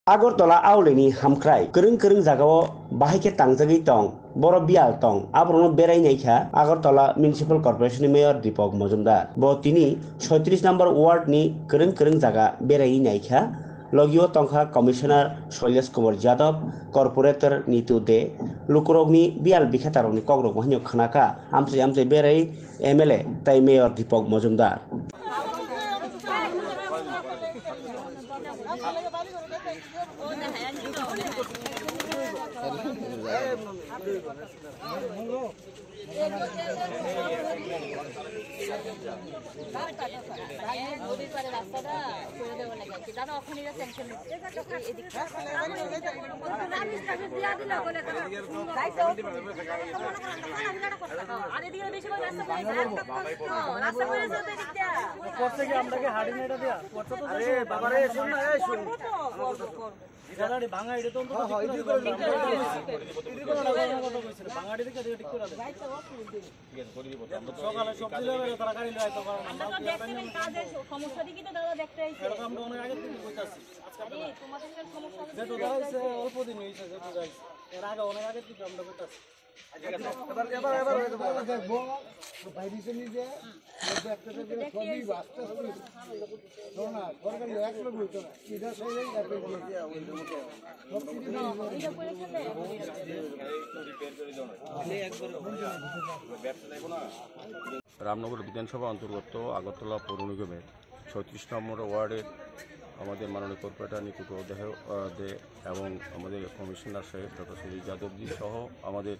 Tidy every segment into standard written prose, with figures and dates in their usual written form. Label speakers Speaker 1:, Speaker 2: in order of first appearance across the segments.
Speaker 1: Agartala Aulini Hamkrai, Kering Zagao, Bahike Tangzagi Tong, Borobial Tong, Abrono Berai Naika, Agartala Municipal Corporation Mayor Dipok Mozumdar. Botini, 36 number ward ni Kering Zaga, Berai Naika, Logio Tongha Commissioner Solyas Kumar Jadov, Corporator Nitu De, Lukurogni, Bial Bikataroni Kogro Mahanyok Kanaka, Amse Berai, MLA, Tai Mayor Dipok Mozumdar.
Speaker 2: ভাঙা এটা তো সকালে সবজি তরকারি সমস্যা দিকে তো দাদা দেখতে আইছে আমরা অনেক আগে থেকে কইতাছি আজকে তোমাদের সমস্যা যেটা দাইছে অল্প দিন হইছে যেটা দাইছে এর আগে অনেক আগে থেকে আমরা কইতাছি এবার দেখবো বাইরে নিজে একটা থেকে সবই বাস্তা না সরকারি এক লোক হইতো না এটা সেই
Speaker 3: রামনগর বিধানসভা অন্তর্গত আগরতলা পৌর নিগমের 36 নম্বর ওয়ার্ডের আমাদের মাননীয় কর্পোরেটর নিকুট দে এবং আমাদের কমিশনার সাহেব ডক্টর সুজিত যাদবজি সহ আমাদের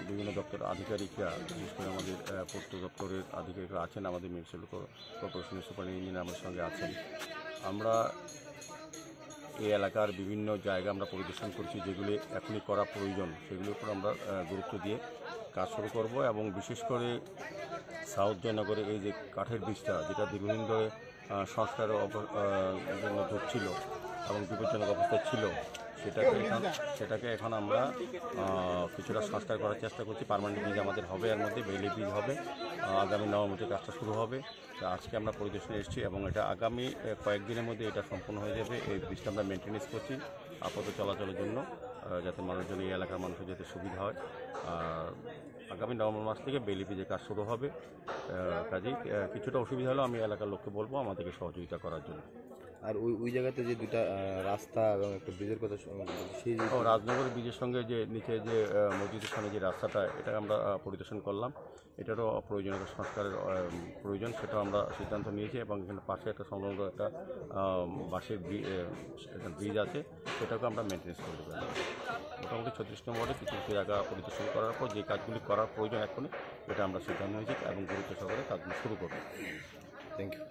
Speaker 3: বিভিন্ন দপ্তর আধিকারিকরা, বিশেষ করে আমাদের পূর্ত দপ্তরের আধিকারিকরা আছেন, আমাদের মিউনিসিপ্যাল কর্পোরেশনের সুপার ইঞ্জিনিয়ার আমার সঙ্গে আছেন। আমরা এই এলাকার বিভিন্ন জায়গা আমরা পরিদর্শন করছি, যেগুলি এখনই করা প্রয়োজন সেগুলির উপর আমরা গুরুত্ব দিয়ে কাজ শুরু করব। এবং বিশেষ করে সাউথ জয়নগরে এই যে কাঠের ব্রিজটা, যেটা দীর্ঘদিন ধরে সংস্কারের জন্য ধরছিল এবং বিপজ্জনক অবস্থায় ছিল, সেটাকে এখন আমরা কিছুটা সংস্কার করার চেষ্টা করছি। পার্মানেন্ট ব্রিজ আমাদের হবে, এর মধ্যে বেইলি ব্রিজ হবে, আগামী নভেম্বরে কাজটা শুরু হবে। আজকে আমরা পরিদর্শনে এসেছি এবং এটা আগামী কয়েকদিনের মধ্যে এটা সম্পূর্ণ হয়ে যাবে। এই ব্রিজটা আমরা মেনটেন্যান্স করছি আপাতত চলাচলের জন্য, যাতে মানুষজন, এই এলাকার মানুষের যাতে সুবিধা হয়। আগামী নভেম্বর মাস থেকে বেইলি ব্রিজের কাজ শুরু হবে। কাজেই কিছুটা অসুবিধা হলেও আমি এলাকার লোককে বলবো আমাদেরকে সহযোগিতা করার জন্য।
Speaker 4: আর ওই জায়গাতে যে দুটা রাস্তা এবং একটা ব্রিজের কথা, সেই
Speaker 3: রাজনগর ব্রিজের সঙ্গে যে নিচে যে মসজিদের সামনে যে রাস্তাটা, এটা আমরা পরিদর্শন করলাম। এটারও প্রয়োজনীয় সংস্কারের প্রয়োজন, সেটাও আমরা সিদ্ধান্ত নিয়েছি। এবং এখানে পাশে একটা সংলগ্ন একটা বাঁশের ব্রিজ আছে, সেটাকে আমরা মেনটেন্যান্স করে দেবো। মোটামুটি 36 নম্বরে কিছু জায়গা পরিদর্শন করার পর যে কাজগুলি করার প্রয়োজন এখনই, এটা আমরা সিদ্ধান্ত নিয়েছি এবং গুরুত্ব সহকারে কাজগুলি শুরু করব।
Speaker 4: Thank you.